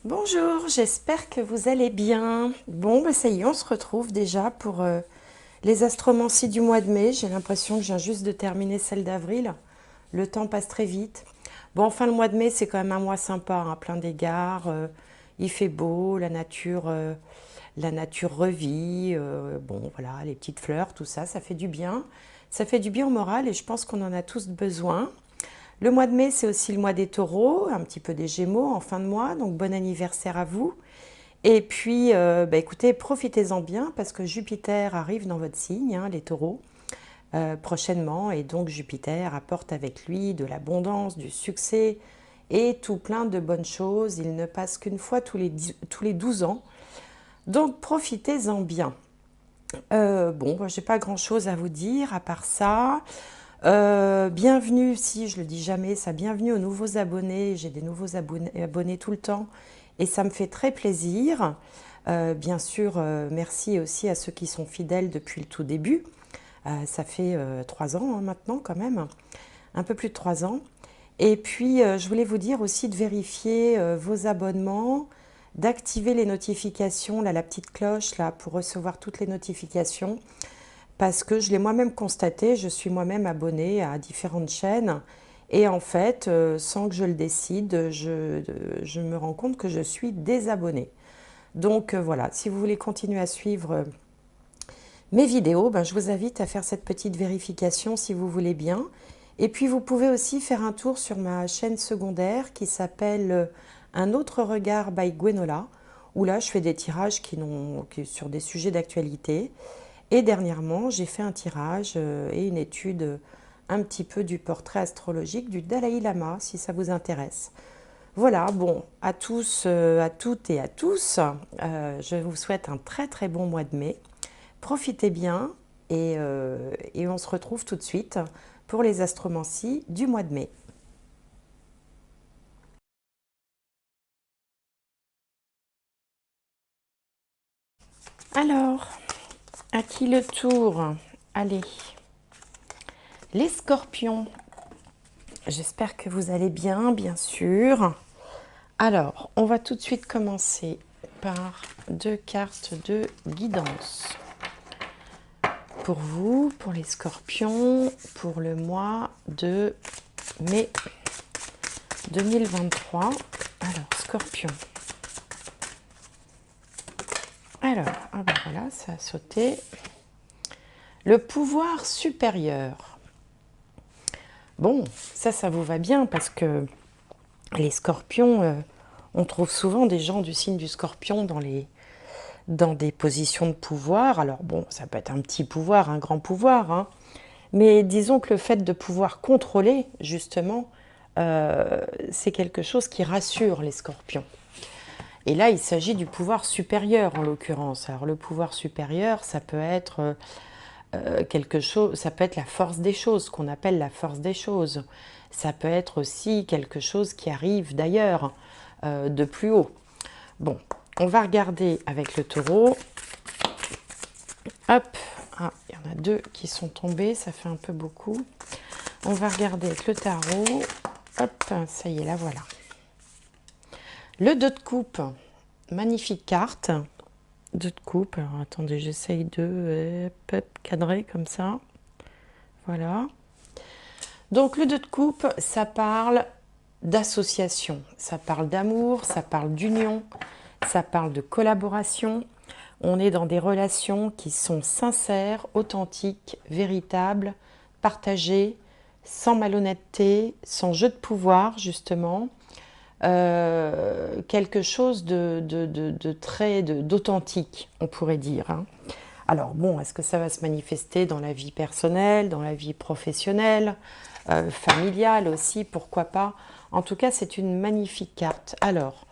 Bonjour, j'espère que vous allez bien. Bon, bah ça y est, on se retrouve déjà pour les astromancies du mois de mai. J'ai l'impression que je viens juste de terminer celle d'avril. Le temps passe très vite. Bon, enfin, le mois de mai, c'est quand même un mois sympa, hein, plein d'égards. Il fait beau, la nature revit. Bon, voilà, les petites fleurs, tout ça, ça fait du bien. Ça fait du bien au moral et je pense qu'on en a tous besoin. Le mois de mai, c'est aussi le mois des taureaux, un petit peu des gémeaux en fin de mois, donc bon anniversaire à vous. Et puis, bah, écoutez, profitez-en bien parce que Jupiter arrive dans votre signe, hein, les taureaux, prochainement. Et donc Jupiter apporte avec lui de l'abondance, du succès et tout plein de bonnes choses. Il ne passe qu'une fois tous les 12 ans. Donc profitez-en bien. Bon, moi, j'ai pas grand-chose à vous dire à part ça. Bienvenue, si je le dis jamais, ça, bienvenue aux nouveaux abonnés. J'ai des nouveaux abonnés tout le temps et ça me fait très plaisir. Bien sûr, merci aussi à ceux qui sont fidèles depuis le tout début. Ça fait 3 ans hein, maintenant quand même, un peu plus de 3 ans. Et puis, je voulais vous dire aussi de vérifier vos abonnements, d'activer les notifications, là, la petite cloche, là, pour recevoir toutes les notifications. Parce que je l'ai moi-même constaté, je suis moi-même abonnée à différentes chaînes. Et en fait, sans que je le décide, je me rends compte que je suis désabonnée. Donc voilà, si vous voulez continuer à suivre mes vidéos, ben, je vous invite à faire cette petite vérification si vous voulez bien. Et puis vous pouvez aussi faire un tour sur ma chaîne secondaire qui s'appelle Un autre regard by Gwenola, où là je fais des tirages sur des sujets d'actualité. Et dernièrement, j'ai fait un tirage et une étude un petit peu du portrait astrologique du Dalai Lama, si ça vous intéresse. Voilà, bon, à tous, à toutes et à tous, je vous souhaite un très très bon mois de mai. Profitez bien et on se retrouve tout de suite pour les astromancies du mois de mai. Alors, à qui le tour? Allez, les scorpions. J'espère que vous allez bien, bien sûr. Alors, on va tout de suite commencer par 2 cartes de guidance. Pour vous, pour les scorpions, pour le mois de mai 2023. Alors, scorpion. Alors, ah ben voilà, ça a sauté. Le pouvoir supérieur. Bon, ça vous va bien parce que les scorpions, on trouve souvent des gens du signe du scorpion dans des positions de pouvoir. Alors bon, ça peut être un petit pouvoir, un grand pouvoir, hein, mais disons que le fait de pouvoir contrôler, justement, c'est quelque chose qui rassure les scorpions. Et là, il s'agit du pouvoir supérieur, en l'occurrence. Alors le pouvoir supérieur, ça peut être quelque chose, ça peut être la force des choses, qu'on appelle la force des choses. Ça peut être aussi quelque chose qui arrive d'ailleurs, de plus haut. Bon, on va regarder avec le taureau. Hop, ah, il y en a 2 qui sont tombés, ça fait un peu beaucoup. On va regarder avec le tarot. Hop, ça y est, là voilà. Le 2 de coupe, magnifique carte. 2 de coupe, alors attendez, j'essaye de cadrer comme ça. Voilà. Donc le 2 de coupe, ça parle d'association, ça parle d'amour, ça parle d'union, ça parle de collaboration. On est dans des relations qui sont sincères, authentiques, véritables, partagées, sans malhonnêteté, sans jeu de pouvoir, justement. Quelque chose d'authentique, on pourrait dire. Hein. Alors bon, est-ce que ça va se manifester dans la vie personnelle, dans la vie professionnelle, familiale aussi, pourquoi pas. En tout cas, c'est une magnifique carte. Alors,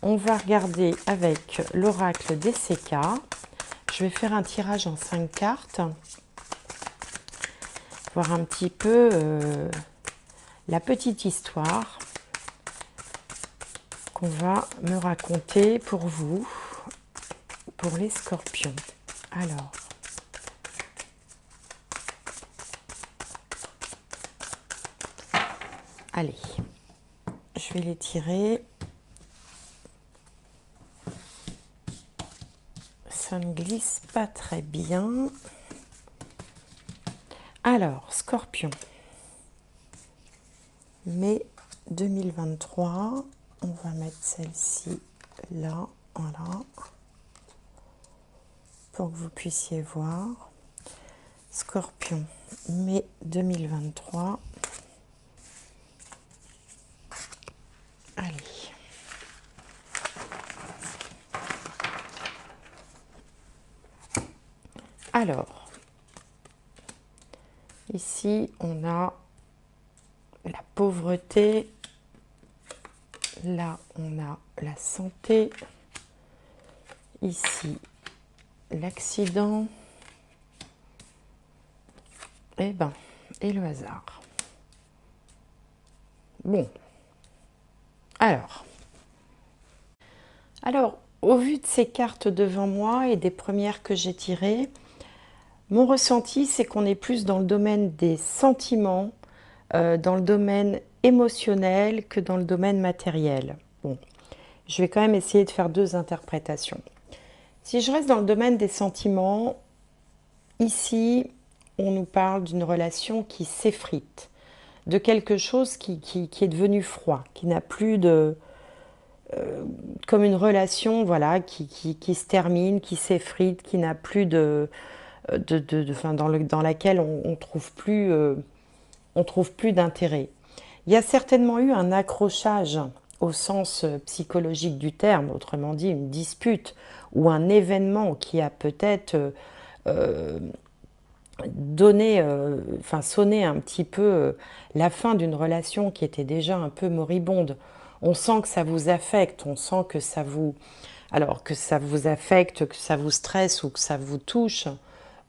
on va regarder avec l'oracle des CK. Je vais faire un tirage en 5 cartes. Voir un petit peu la petite histoire qu'on va me raconter pour vous, pour les scorpions. Alors, allez, je vais les tirer. ça ne glisse pas très bien. Alors, Scorpion, mai 2023, on va mettre celle-ci là, voilà, pour que vous puissiez voir. Scorpion, mai 2023. Allez. Alors, ici, on a la pauvreté. Là, on a la santé. Ici, l'accident. Et le hasard. Bon. Alors, au vu de ces cartes devant moi et des premières que j'ai tirées, mon ressenti, c'est qu'on est plus dans le domaine des sentiments, dans le domaine émotionnel que dans le domaine matériel. Bon, je vais quand même essayer de faire deux interprétations. Si je reste dans le domaine des sentiments, ici, on nous parle d'une relation qui s'effrite, de quelque chose qui est devenu froid, qui n'a plus de... comme une relation, voilà, qui se termine, qui s'effrite, qui n'a plus dans laquelle on trouve plus d'intérêt. Il y a certainement eu un accrochage au sens psychologique du terme, autrement dit une dispute ou un événement qui a peut-être sonné un petit peu la fin d'une relation qui était déjà un peu moribonde. On sent que ça vous affecte, on sent que ça vous affecte, que ça vous stresse ou que ça vous touche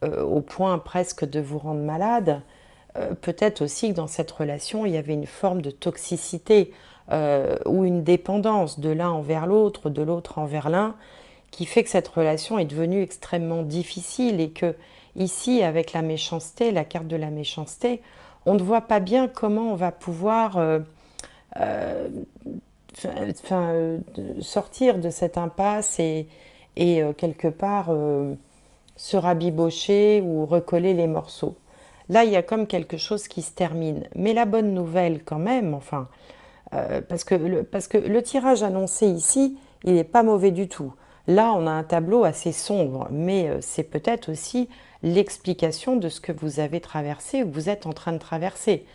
au point presque de vous rendre malade. Peut-être aussi que dans cette relation, il y avait une forme de toxicité ou une dépendance de l'un envers l'autre, de l'autre envers l'un, qui fait que cette relation est devenue extrêmement difficile et que ici, avec la méchanceté, la carte de la méchanceté, on ne voit pas bien comment on va pouvoir sortir de cette impasse et quelque part se rabibocher ou recoller les morceaux. Là, il y a comme quelque chose qui se termine. Mais la bonne nouvelle quand même, parce que le tirage annoncé ici, il n'est pas mauvais du tout. Là, on a un tableau assez sombre, mais c'est peut-être aussi l'explication de ce que vous avez traversé ou que vous êtes en train de traverser.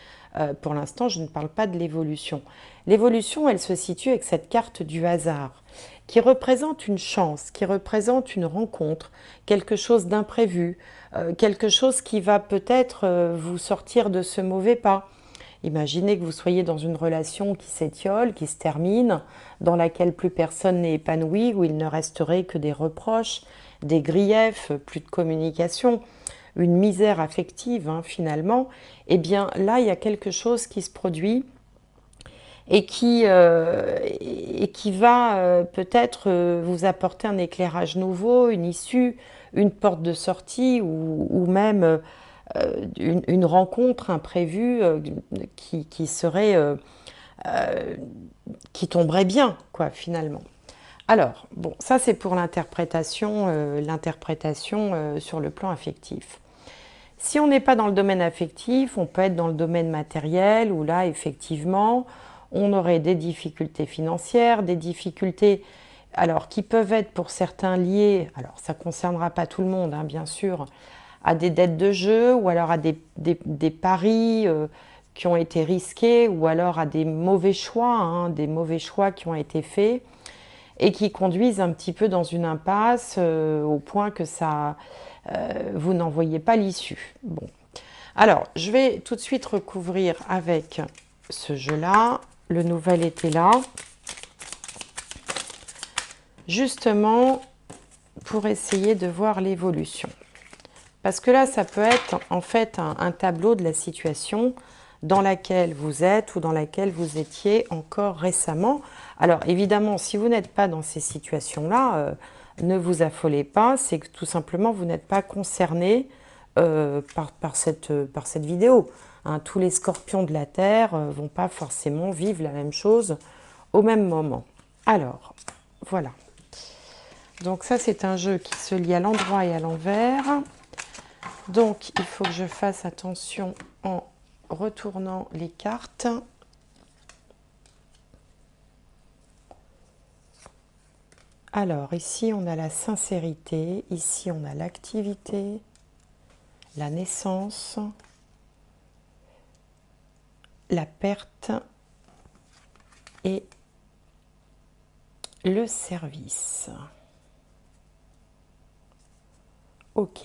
Pour l'instant, je ne parle pas de l'évolution. L'évolution, elle se situe avec cette carte du hasard, qui représente une chance, qui représente une rencontre, quelque chose d'imprévu, quelque chose qui va peut-être vous sortir de ce mauvais pas. Imaginez que vous soyez dans une relation qui s'étiole, qui se termine, dans laquelle plus personne n'est épanoui, où il ne resterait que des reproches, des griefs, plus de communication, une misère affective finalement. Eh bien là, il y a quelque chose qui se produit et qui va peut-être vous apporter un éclairage nouveau, une issue, une porte de sortie ou même une rencontre imprévue qui tomberait bien, quoi, finalement. Alors, bon, ça c'est pour l'interprétation sur le plan affectif. Si on n'est pas dans le domaine affectif, on peut être dans le domaine matériel, où là, effectivement, on aurait des difficultés financières, des difficultés alors, qui peuvent être pour certains liées, alors ça ne concernera pas tout le monde, bien sûr, à des dettes de jeu, ou alors à des paris qui ont été risqués, ou alors à des mauvais choix qui ont été faits, et qui conduisent un petit peu dans une impasse au point que vous n'en voyez pas l'issue. Bon. Alors, je vais tout de suite recouvrir avec ce jeu-là, le nouvel été là, justement pour essayer de voir l'évolution. Parce que là, ça peut être en fait un tableau de la situation dans laquelle vous êtes ou dans laquelle vous étiez encore récemment. Alors évidemment, si vous n'êtes pas dans ces situations-là, ne vous affolez pas, c'est que tout simplement vous n'êtes pas concerné par cette vidéo. Tous les scorpions de la Terre ne vont pas forcément vivre la même chose au même moment. Alors, voilà. Donc ça, c'est un jeu qui se lit à l'endroit et à l'envers. Donc, il faut que je fasse attention en retournant les cartes. Alors, ici, on a la sincérité. Ici, on a l'activité, la naissance, la perte et le service. Ok.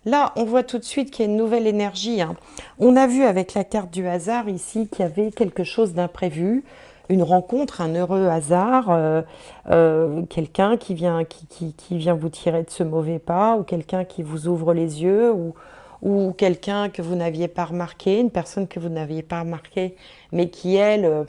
Là, on voit tout de suite qu'il y a une nouvelle énergie, hein. On a vu avec la carte du hasard ici qu'il y avait quelque chose d'imprévu, une rencontre, un heureux hasard, quelqu'un qui vient vous tirer de ce mauvais pas, ou quelqu'un qui vous ouvre les yeux, ou quelqu'un que vous n'aviez pas remarqué, une personne que vous n'aviez pas remarqué, mais qui, elle,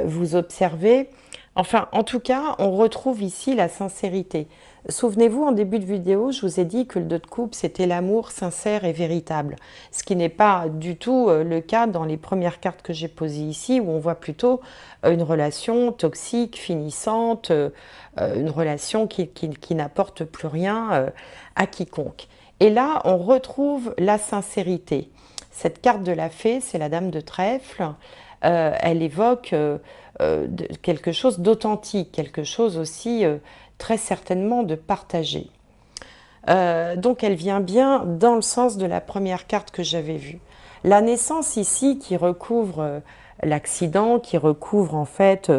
vous observez. Enfin, en tout cas, on retrouve ici la sincérité. Souvenez-vous, en début de vidéo, je vous ai dit que le 2 de coupe, c'était l'amour sincère et véritable. Ce qui n'est pas du tout le cas dans les premières cartes que j'ai posées ici, où on voit plutôt une relation toxique, finissante, une relation qui n'apporte plus rien à quiconque. Et là, on retrouve la sincérité. Cette carte de la fée, c'est la dame de trèfle. Elle évoque quelque chose d'authentique, quelque chose aussi très certainement de partagé. Donc elle vient bien dans le sens de la première carte que j'avais vue. La naissance ici qui recouvre l'accident, qui recouvre en fait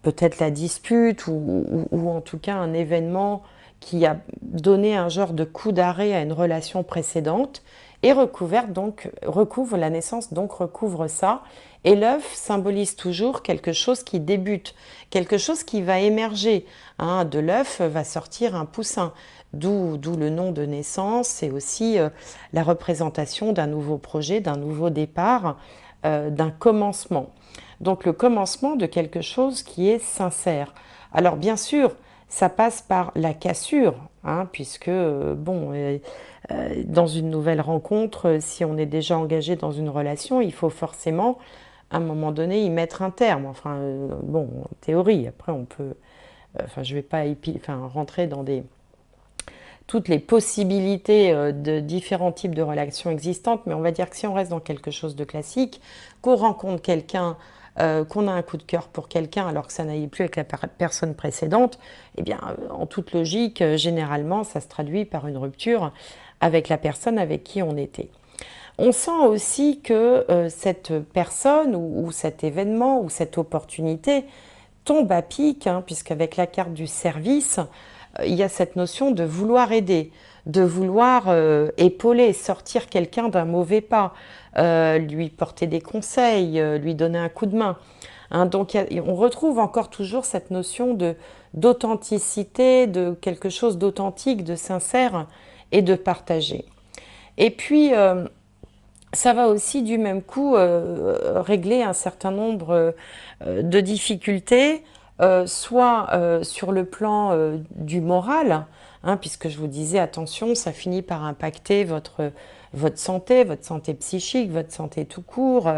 peut-être la dispute ou en tout cas un événement qui a donné un genre de coup d'arrêt à une relation précédente, et recouvre la naissance, donc recouvre ça. Et l'œuf symbolise toujours quelque chose qui débute, quelque chose qui va émerger, hein. De l'œuf va sortir un poussin, d'où le nom de naissance. C'est aussi la représentation d'un nouveau projet, d'un nouveau départ, d'un commencement. Donc le commencement de quelque chose qui est sincère. Alors bien sûr, ça passe par la cassure, hein, puisque, dans une nouvelle rencontre, si on est déjà engagé dans une relation, il faut forcément, à un moment donné, y mettre un terme. Enfin, bon, en théorie, après on peut... Enfin, je ne vais pas rentrer dans toutes les possibilités de différents types de relations existantes, mais on va dire que si on reste dans quelque chose de classique, qu'on rencontre quelqu'un, qu'on a un coup de cœur pour quelqu'un alors que ça n'allait plus avec la personne précédente, eh bien, en toute logique, généralement, ça se traduit par une rupture avec la personne avec qui on était. On sent aussi que cette personne ou cet événement ou cette opportunité tombe à pic, hein, puisqu'avec la carte du service, il y a cette notion de vouloir aider, de vouloir épauler, sortir quelqu'un d'un mauvais pas, lui porter des conseils, lui donner un coup de main. Hein, donc on retrouve encore toujours cette notion d'authenticité, de quelque chose d'authentique, de sincère et de partagé. Et puis, ça va aussi du même coup régler un certain nombre de difficultés, soit sur le plan du moral, hein, puisque je vous disais, attention, ça finit par impacter votre santé psychique, votre santé tout court,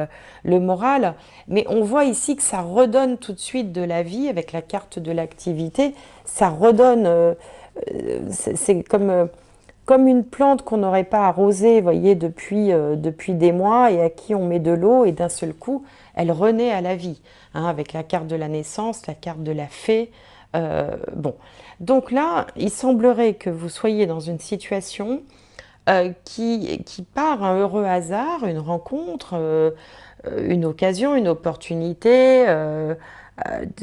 le moral. Mais on voit ici que ça redonne tout de suite de la vie avec la carte de l'activité. Ça redonne, c'est comme une plante qu'on n'aurait pas arrosée, vous voyez, depuis des mois, et à qui on met de l'eau, et d'un seul coup, elle renaît à la vie, hein, avec la carte de la naissance, la carte de la fée. Bon, donc là, il semblerait que vous soyez dans une situation qui part un heureux hasard, une rencontre, une occasion, une opportunité,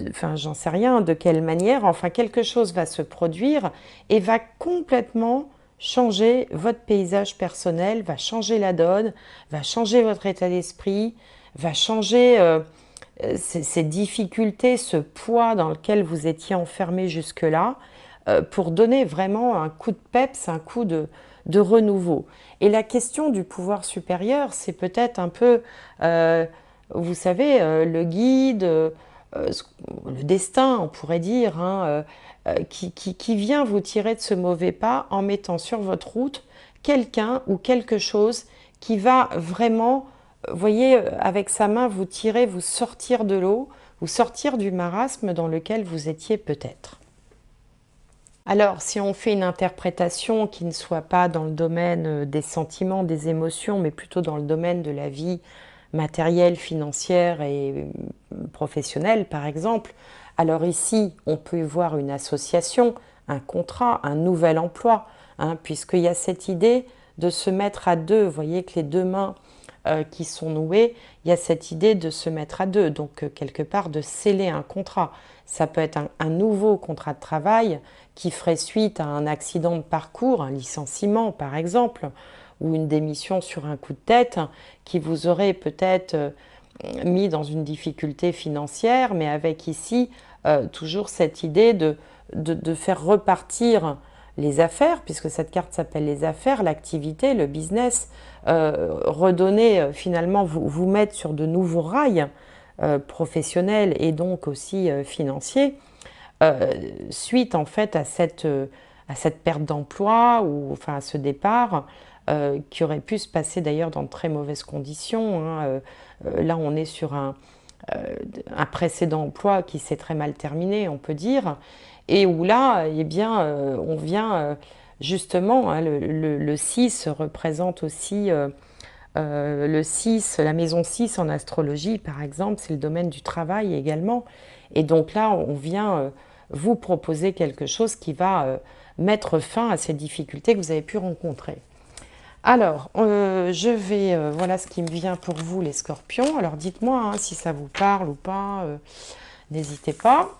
enfin j'en sais rien de quelle manière, enfin quelque chose va se produire et va complètement changer votre paysage personnel, va changer la donne, va changer votre état d'esprit, va changer ces difficultés, ce poids dans lequel vous étiez enfermé jusque-là, pour donner vraiment un coup de peps, un coup de renouveau. Et la question du pouvoir supérieur, c'est peut-être un peu, vous savez, le guide, le destin, on pourrait dire, hein, qui vient vous tirer de ce mauvais pas en mettant sur votre route quelqu'un ou quelque chose qui va vraiment, voyez, avec sa main vous tirer, vous sortir de l'eau, vous sortir du marasme dans lequel vous étiez peut-être. Alors, si on fait une interprétation qui ne soit pas dans le domaine des sentiments, des émotions, mais plutôt dans le domaine de la vie matérielle, financière et professionnelle, par exemple, alors ici, on peut y voir une association, un contrat, un nouvel emploi, hein, puisqu'il y a cette idée de se mettre à deux. Vous voyez que les deux mains qui sont nouées, il y a cette idée de se mettre à deux, donc quelque part de sceller un contrat. Ça peut être un nouveau contrat de travail qui ferait suite à un accident de parcours, un licenciement par exemple, ou une démission sur un coup de tête, qui vous aurait peut-être mis dans une difficulté financière, mais avec ici toujours cette idée de faire repartir les affaires, puisque cette carte s'appelle les affaires, l'activité, le business, redonner finalement, vous mettre sur de nouveaux rails professionnels et donc aussi financiers, suite en fait à cette perte d'emploi ou enfin à ce départ qui aurait pu se passer d'ailleurs dans de très mauvaises conditions. Hein. Là, on est sur un précédent emploi qui s'est très mal terminé, on peut dire, et où là, eh bien, on vient justement, hein, le 6 représente aussi le 6, la maison 6 en astrologie, par exemple, c'est le domaine du travail également. Et donc là, on vient vous proposer quelque chose qui va mettre fin à ces difficultés que vous avez pu rencontrer. Alors, je vais, voilà ce qui me vient pour vous, les scorpions. Alors, dites-moi hein, si ça vous parle ou pas, n'hésitez pas.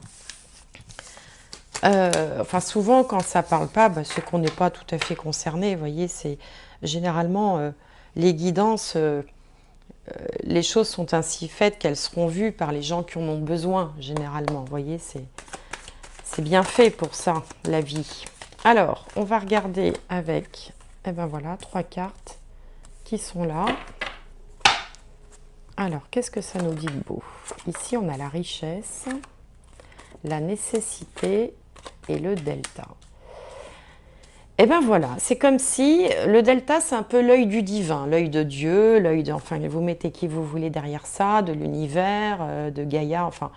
Enfin, souvent, quand ça ne parle pas, bah, c'est qu'on n'est pas tout à fait concerné. Vous voyez, c'est généralement les guidances, les choses sont ainsi faites qu'elles seront vues par les gens qui en ont besoin, généralement. Vous voyez, c'est bien fait pour ça, la vie. Alors, on va regarder avec, eh ben voilà, 3 cartes qui sont là. Alors, qu'est-ce que ça nous dit de beau? Ici, on a la richesse, la nécessité et le delta. Et bien voilà, c'est comme si le delta, c'est un peu l'œil du divin, l'œil de Dieu, l'œil de, enfin, vous mettez qui vous voulez derrière ça, de l'univers, de Gaïa, enfin,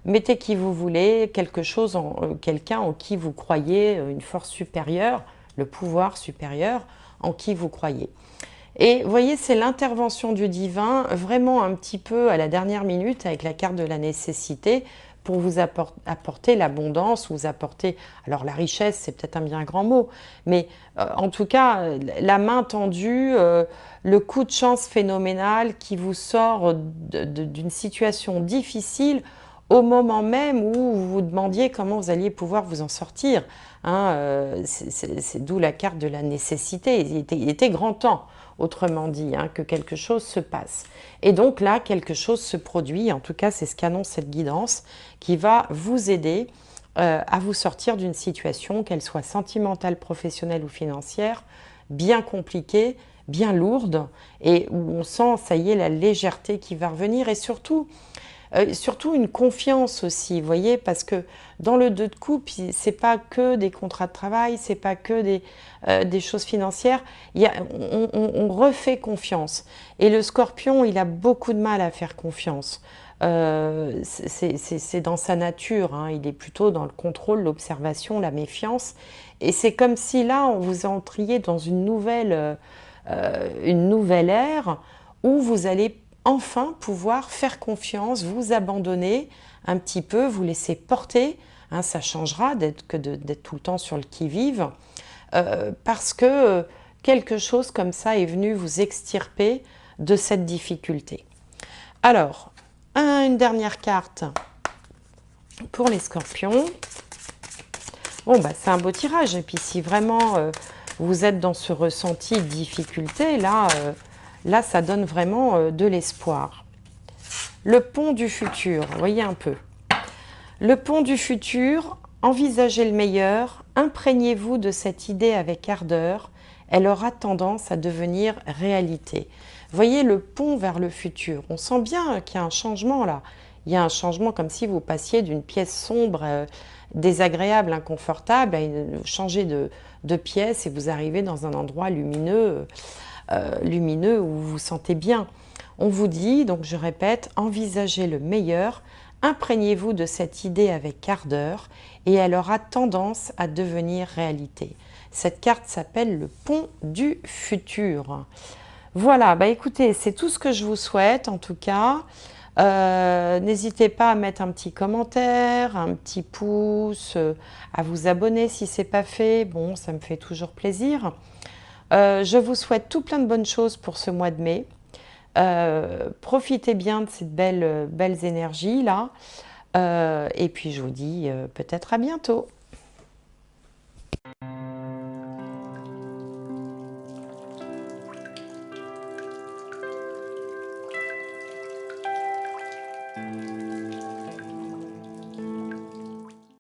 mettez qui vous voulez, quelque chose, quelqu'un en qui vous croyez, une force supérieure, le pouvoir supérieur en qui vous croyez. Et vous voyez, c'est l'intervention du divin, vraiment un petit peu à la dernière minute avec la carte de la nécessité, pour vous apporter l'abondance, vous apporter, alors la richesse, c'est peut-être un bien grand mot, mais en tout cas, la main tendue, le coup de chance phénoménal qui vous sort d'une situation difficile au moment même où vous vous demandiez comment vous alliez pouvoir vous en sortir. Hein, c'est d'où la carte de la nécessité, il était grand temps. Autrement dit, hein, que quelque chose se passe. Et donc là, quelque chose se produit, en tout cas c'est ce qu'annonce cette guidance, qui va vous aider à vous sortir d'une situation, qu'elle soit sentimentale, professionnelle ou financière, bien compliquée, bien lourde, et où on sent, ça y est, la légèreté qui va revenir, et surtout une confiance aussi, vous voyez, parce que dans le 2 de coupe, c'est pas que des contrats de travail, c'est pas que des choses financières, on refait confiance. Et le scorpion, il a beaucoup de mal à faire confiance. C'est dans sa nature, hein, il est plutôt dans le contrôle, l'observation, la méfiance. Et c'est comme si là, on vous entriez dans une nouvelle ère où vous allez enfin pouvoir faire confiance, vous abandonner un petit peu, vous laisser porter, hein, ça changera d'être tout le temps sur le qui-vive, parce que quelque chose comme ça est venu vous extirper de cette difficulté. Alors, une dernière carte pour les scorpions. Bon, bah, c'est un beau tirage, et puis si vraiment vous êtes dans ce ressenti de difficulté, là, ça donne vraiment de l'espoir. Le pont du futur, voyez un peu. Le pont du futur, envisagez le meilleur, imprégnez-vous de cette idée avec ardeur, elle aura tendance à devenir réalité. Voyez le pont vers le futur, on sent bien qu'il y a un changement là. Il y a un changement comme si vous passiez d'une pièce sombre, désagréable, inconfortable, à changer de pièce et vous arrivez dans un endroit lumineux, lumineux où vous vous sentez bien. On vous dit, donc je répète, envisagez le meilleur, Imprégnez-vous de cette idée avec ardeur et elle aura tendance à devenir réalité. Cette carte s'appelle le pont du futur. Voilà, bah écoutez, c'est tout ce que je vous souhaite en tout cas. N'hésitez pas à mettre un petit commentaire, un petit pouce, à vous abonner si ce n'est pas fait. Bon, ça me fait toujours plaisir. Je vous souhaite tout plein de bonnes choses pour ce mois de mai. Profitez bien de ces belles énergies là. Et puis je vous dis peut-être à bientôt.